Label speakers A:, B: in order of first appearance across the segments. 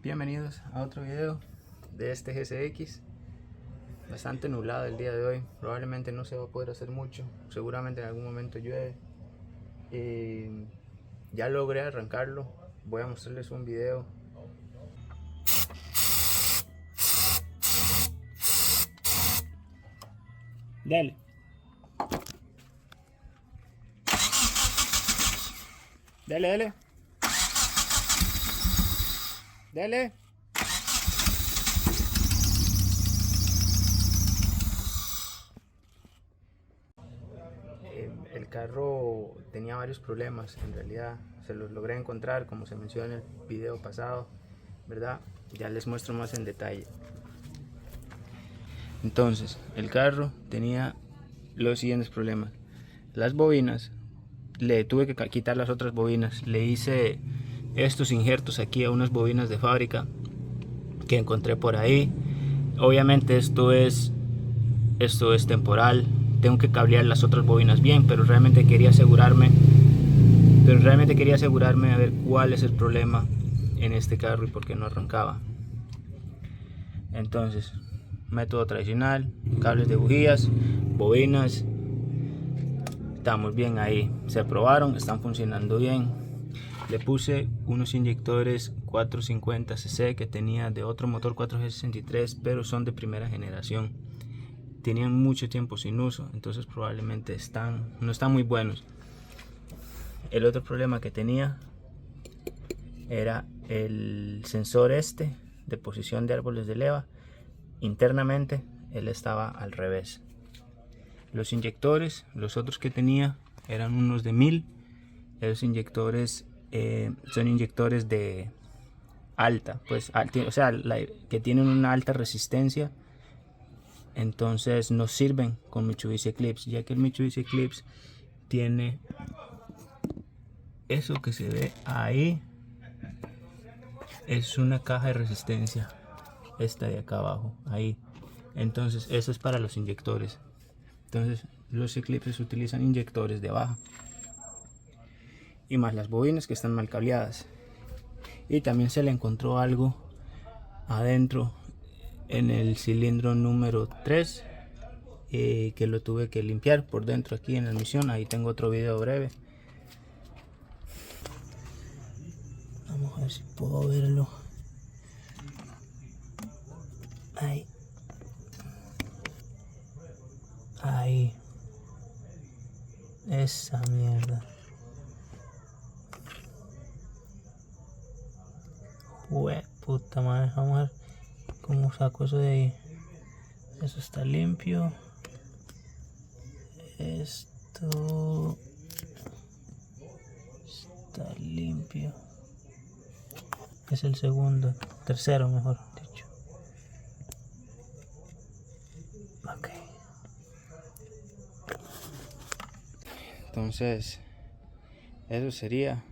A: Bienvenidos a otro video de este GSX. Bastante nublado el día de hoy, probablemente no se va a poder hacer mucho, seguramente en algún momento llueve. Ya logré arrancarlo, voy a mostrarles un video. Dale. Dale, dale. Dale. El carro tenía varios problemas, en realidad se los logré encontrar como se mencionó en el video pasado, ¿verdad? Ya les muestro más en detalle. Entonces, el carro tenía los siguientes problemas. Las bobinas, le tuve que quitar las otras bobinas, le hice estos injertos aquí a unas bobinas de fábrica que encontré por ahí. Obviamente esto es temporal, tengo que cablear las otras bobinas bien, pero realmente quería asegurarme a ver cuál es el problema en este carro y por qué no arrancaba. Entonces, método tradicional, cables de bujías, bobinas, estamos bien ahí, se probaron, están funcionando bien. Le puse unos inyectores 450cc que tenía de otro motor 4G63, pero son de primera generación, tenían mucho tiempo sin uso, entonces probablemente no están muy buenos. El otro problema que tenía era el sensor de posición de árboles de leva. Internamente él estaba al revés. Los inyectores, los otros que tenía, eran unos de 1000. Esos inyectores son inyectores de alta, pues o sea, que tienen una alta resistencia. Entonces nos sirven con Mitsubishi Eclipse, ya que el Mitsubishi Eclipse tiene eso que se ve ahí, es una caja de resistencia, esta de acá abajo, ahí. Entonces eso es para los inyectores. Entonces los Eclipses utilizan inyectores de baja, y más las bobinas que están mal cableadas. Y también se le encontró algo adentro en el cilindro número 3, que lo tuve que limpiar por dentro aquí en la emisión. Ahí tengo otro video breve. Vamos a ver si puedo verlo. Ahí. Ahí. Esa mierda. Puta madre. Vamos a ver cómo saco eso de ahí. Eso está limpio. Esto está limpio. Es el tercero mejor dicho. Ok. Entonces, eso sería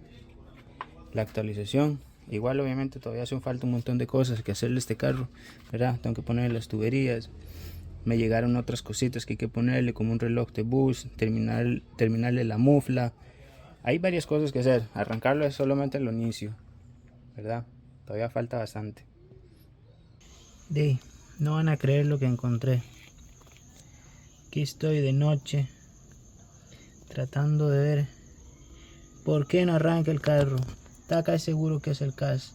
A: la actualización. Igual obviamente todavía hace falta un montón de cosas que hacerle a este carro, ¿verdad? Tengo que ponerle las tuberías. Me llegaron otras cositas que hay que ponerle, como un reloj de bus, terminarle la mufla. Hay varias cosas que hacer. Arrancarlo es solamente el inicio, ¿verdad? Todavía falta bastante. No van a creer lo que encontré. Aquí estoy de noche tratando de ver por qué no arranca el carro. Está casi seguro que es el CAS.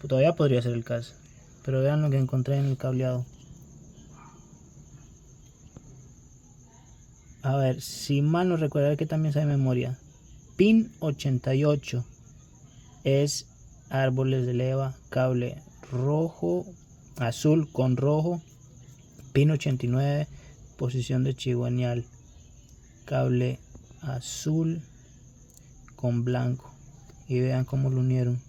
A: Todavía podría ser el CAS, pero vean lo que encontré en el cableado. A ver, si mal no recuerdo, que también sabe memoria. Pin 88 es árboles de leva, cable rojo, azul con rojo. Pin 89, posición de cigüeñal, cable azul con blanco. Y vean cómo lo unieron.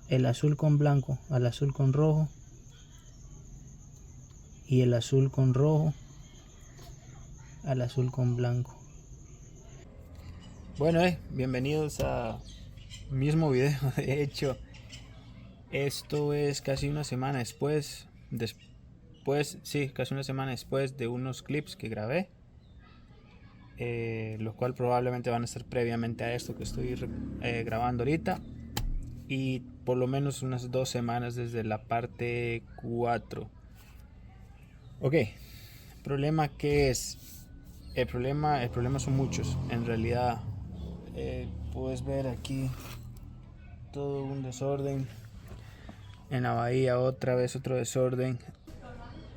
A: El azul con blanco al azul con rojo, y el azul con rojo al azul con blanco. Bueno, bienvenidos a mismo video. De hecho, esto es casi una semana después, casi una semana después de unos clips que grabé, los cuales probablemente van a ser previamente a esto que estoy grabando ahorita. y por lo menos unas 2 semanas desde la parte 4. Ok, ¿problema qué es? El problema son muchos. En realidad, puedes ver aquí todo un desorden. En la bahía otra vez otro desorden.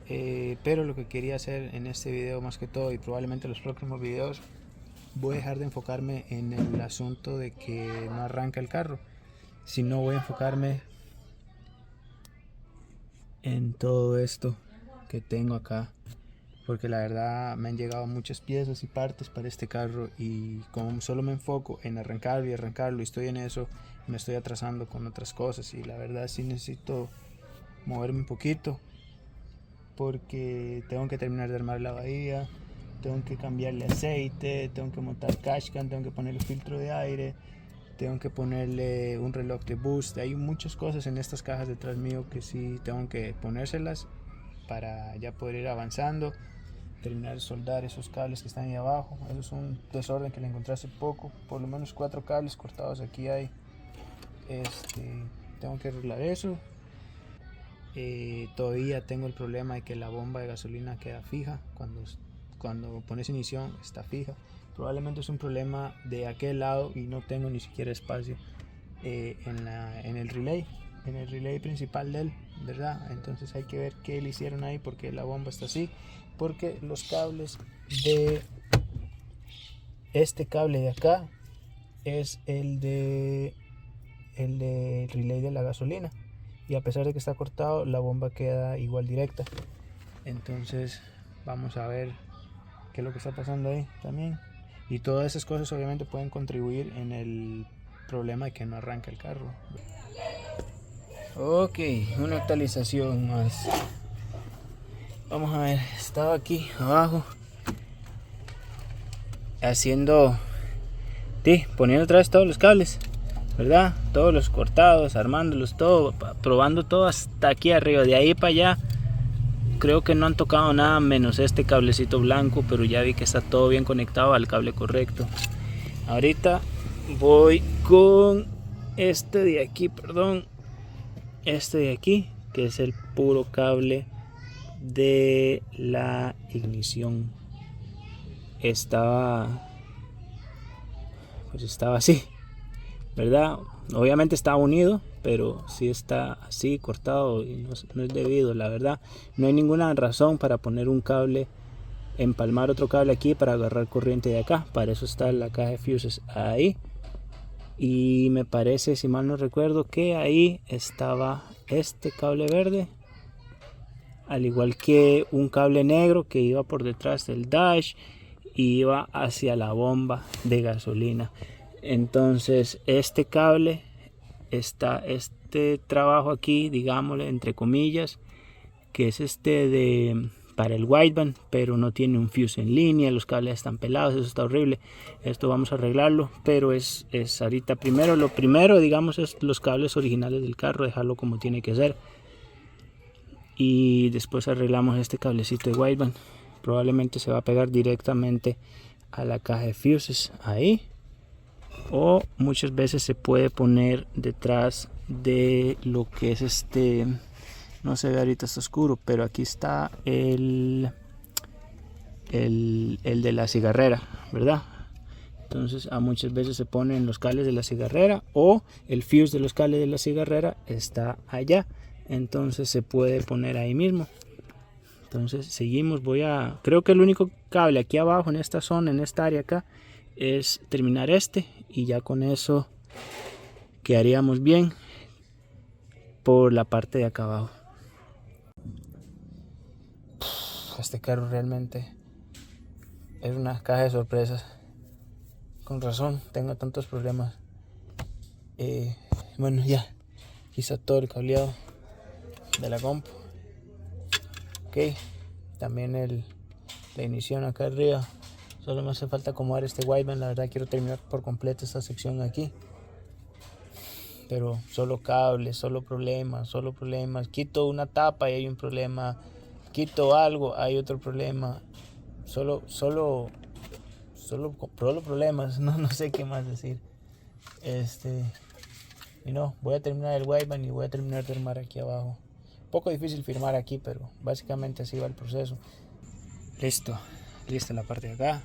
A: Pero lo que quería hacer en este video más que todo, y probablemente en los próximos videos, voy a dejar de enfocarme en el asunto de que no arranca el carro, sino voy a enfocarme en todo esto que tengo acá, porque la verdad me han llegado muchas piezas y partes para este carro, y como solo me enfoco en arrancarlo y estoy en eso, me estoy atrasando con otras cosas, y la verdad sí necesito moverme un poquito, porque tengo que terminar de armar la bahía, tengo que cambiarle aceite, tengo que montar cashcan, tengo que ponerle filtro de aire, tengo que ponerle un reloj de boost. Hay muchas cosas en estas cajas detrás mío que sí tengo que ponérselas para ya poder ir avanzando, terminar de soldar esos cables que están ahí abajo. Eso es un desorden que le encontré hace poco, por lo menos 4 cables cortados aquí hay. Tengo que arreglar eso. Todavía tengo el problema de que la bomba de gasolina queda fija cuando pones ignición, está fija. Probablemente es un problema de aquel lado y no tengo ni siquiera espacio en el relay principal de él, ¿verdad? Entonces hay que ver qué le hicieron ahí, porque la bomba está así, porque los cables de este cable de acá es el de relay de la gasolina, y a pesar de que está cortado, la bomba queda igual directa. Entonces vamos a ver qué es lo que está pasando ahí también, y todas esas cosas obviamente pueden contribuir en el problema de que no arranca el carro. Ok, una actualización más. Vamos a ver, estaba aquí abajo poniendo otra vez todos los cables, ¿verdad? Todos los cortados, armándolos, todo, probando todo hasta aquí arriba. De ahí para allá creo que no han tocado nada menos este cablecito blanco, pero ya vi que está todo bien conectado al cable correcto. Ahorita voy con este de aquí, que es el puro cable de la ignición. Estaba así, ¿verdad? Obviamente está unido, pero sí está así cortado y no es debido, la verdad. No hay ninguna razón para poner un cable, empalmar otro cable aquí para agarrar corriente de acá. Para eso está la caja de fuses ahí. Y me parece, si mal no recuerdo, que ahí estaba este cable verde, al igual que un cable negro que iba por detrás del dash y iba hacia la bomba de gasolina. Entonces este cable está, este trabajo aquí, digámosle entre comillas, que es para el wideband, pero no tiene un fuse en línea, los cables están pelados, eso está horrible. Esto vamos a arreglarlo, pero es ahorita lo primero, digamos, es los cables originales del carro, dejarlo como tiene que ser, y después arreglamos este cablecito de wideband. Probablemente se va a pegar directamente a la caja de fuses ahí, o muchas veces se puede poner detrás de lo que es no se ve ahorita, está oscuro, pero aquí está el de la cigarrera, ¿verdad? Entonces muchas veces se ponen los cables de la cigarrera, o el fuse de los cables de la cigarrera está allá, entonces se puede poner ahí mismo. Entonces seguimos, creo que el único cable aquí abajo en esta zona, en esta área acá, es terminar y ya con eso quedaríamos bien por la parte de acá abajo. Este carro realmente es una caja de sorpresas. Con razón tengo tantos problemas. Bueno, ya aquí está todo el cableado de la compu. Ok, también la ignición acá arriba. Solo me hace falta acomodar este wideband. La verdad quiero terminar por completo esta sección aquí, pero solo cables, solo problemas. Quito una tapa y hay un problema, quito algo, hay otro problema. Solo problemas. No sé qué más decir. Y no, voy a terminar el wideband y voy a terminar de armar aquí abajo. Un poco difícil firmar aquí, pero básicamente así va el proceso. Listo, lista la parte de acá.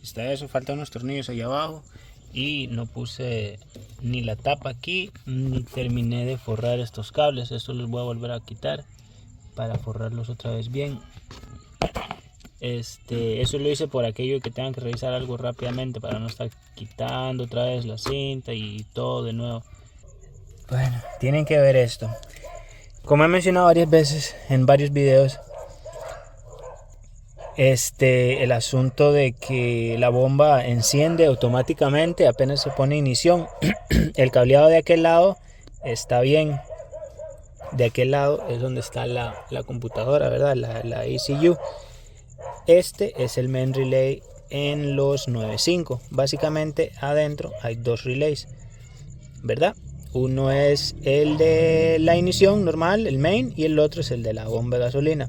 A: Está eso, faltan unos tornillos ahí abajo. Y no puse ni la tapa aquí, ni terminé de forrar estos cables. Estos los voy a volver a quitar para forrarlos otra vez bien. Eso lo hice por aquello que tengan que revisar algo rápidamente, para no estar quitando otra vez la cinta y todo de nuevo. Bueno, tienen que ver esto. Como he mencionado varias veces en varios videos, el asunto de que la bomba enciende automáticamente apenas se pone ignición. El cableado de aquel lado está bien. De aquel lado es donde está la computadora, ¿verdad? La ECU. Este es el main relay en los 9.5. Básicamente adentro hay dos relays, ¿verdad? Uno es el de la ignición normal, el main, y el otro es el de la bomba de gasolina.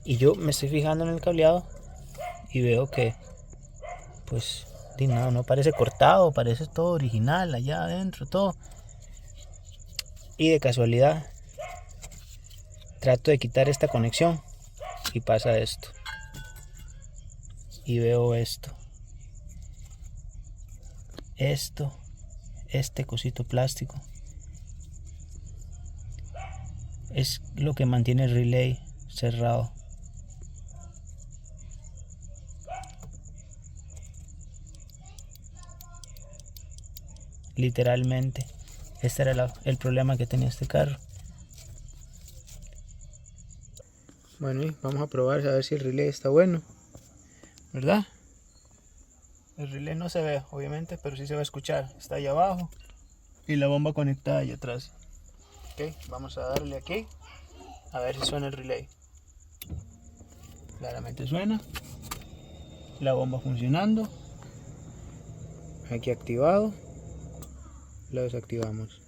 A: Y yo me estoy fijando en el cableado y veo que, pues, no parece cortado, parece todo original allá adentro, todo. Y de casualidad trato de quitar esta conexión y pasa esto. Y veo esto. Este cosito plástico es lo que mantiene el relay cerrado. Literalmente, este era el problema que tenía este carro. Bueno, y vamos a probar a ver si el relay está bueno, ¿verdad? El relay no se ve, obviamente, pero sí se va a escuchar. Está ahí abajo y la bomba conectada allá atrás. Ok, vamos a darle aquí a ver si suena el relay. Claramente suena. La bomba funcionando. Aquí activado. Lo desactivamos.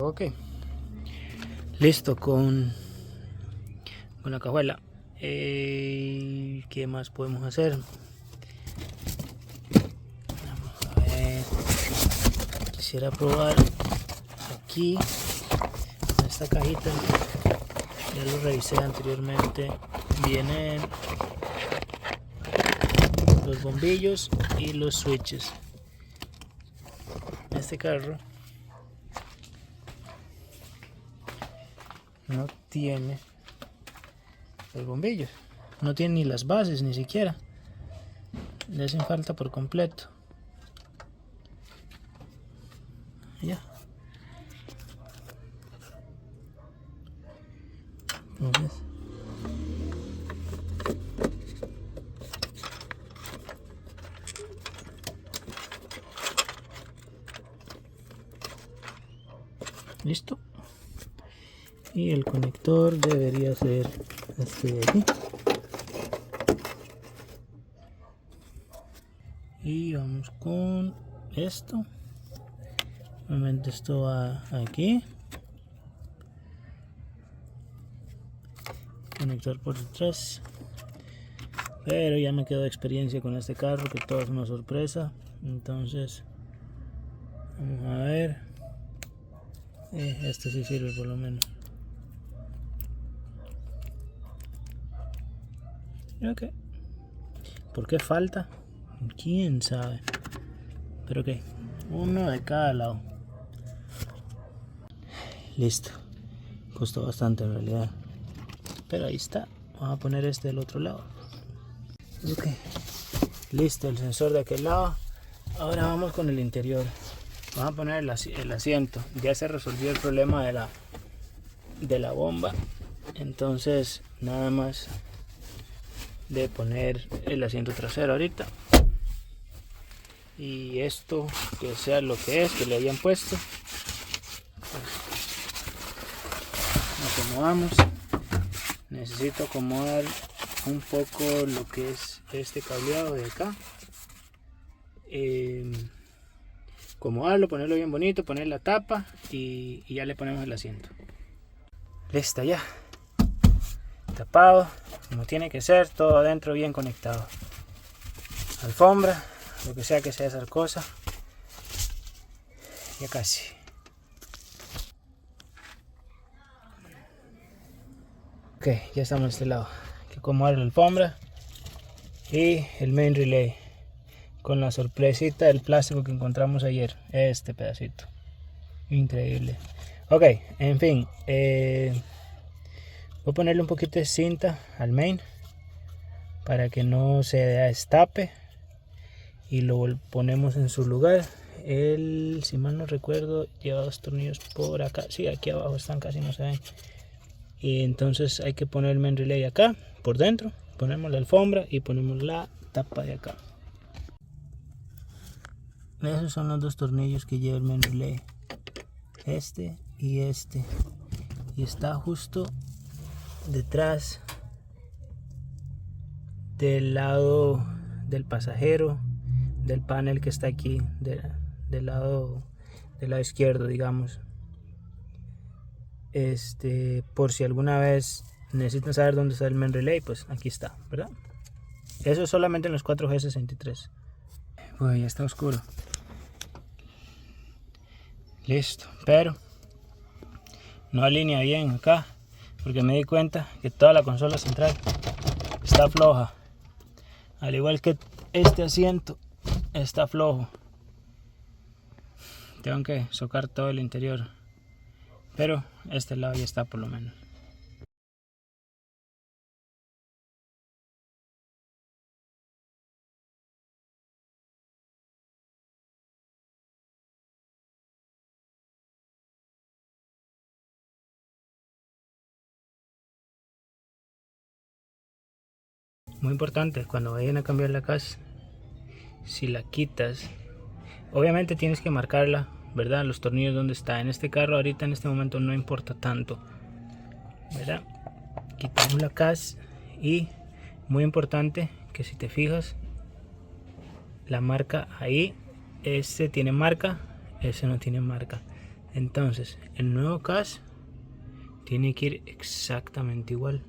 A: Ok, listo con la cajuela. ¿Qué más podemos hacer? Vamos a ver. Quisiera probar aquí en esta cajita. Ya lo revisé anteriormente. Vienen los bombillos y los switches. Este carro no tiene los bombillos, no tiene ni las bases, ni siquiera le hacen falta por completo. Ya, Entonces, listo. Y el conector debería ser este de aquí. Y vamos con esto. Nuevamente esto va aquí. Conector por detrás. Pero ya me quedó experiencia con este carro, que todo es una sorpresa. Entonces, vamos a ver. Este sí sirve por lo menos. Ok. ¿Por qué falta? ¿Quién sabe? Pero ok. Uno de cada lado. Listo. Costó bastante en realidad. Pero ahí está. Vamos a poner este del otro lado. Ok. Listo el sensor de aquel lado. Ahora vamos con el interior. Vamos a poner el asiento. Ya se resolvió el problema de la bomba. Entonces nada más de poner el asiento trasero ahorita. Y esto que sea lo que es, que le hayan puesto. Acomodamos. Necesito acomodar un poco lo que es este cableado de acá. Acomodarlo, ponerlo bien bonito, poner la tapa y ya le ponemos el asiento. Listo ya. Tapado, como tiene que ser, todo adentro bien conectado. Alfombra, lo que sea esa cosa. Ya casi. Ok, ya estamos de este lado. Hay que acomodar la alfombra y el main relay con la sorpresita del plástico que encontramos ayer. Este pedacito increíble. Ok, en fin, voy a ponerle un poquito de cinta al main para que no se destape y lo ponemos en su lugar. Él, si mal no recuerdo, lleva dos tornillos por acá. Sí, aquí abajo están, casi no se ven. Y entonces hay que poner el main relay acá por dentro, ponemos la alfombra y ponemos la tapa de acá. Esos son los dos tornillos que lleva el main relay, este y este, y está justo detrás del lado del pasajero, del panel que está aquí del lado izquierdo, digamos. Por si alguna vez necesitan saber dónde está el main relay, pues aquí está, ¿verdad? Eso es solamente en los 4G63. Uy, ya está oscuro. Listo, pero no alinea bien acá, porque me di cuenta que toda la consola central está floja, al igual que este asiento está flojo. Tengo que socar todo el interior, pero este lado ya está por lo menos. Muy importante, cuando vayan a cambiar la casa, si la quitas, obviamente tienes que marcarla, ¿verdad? Los tornillos donde está. En este carro ahorita en este momento no importa tanto, ¿verdad? Quitamos la cas y muy importante que si te fijas, la marca ahí, este tiene marca, ese no tiene marca. Entonces el nuevo cas tiene que ir exactamente igual.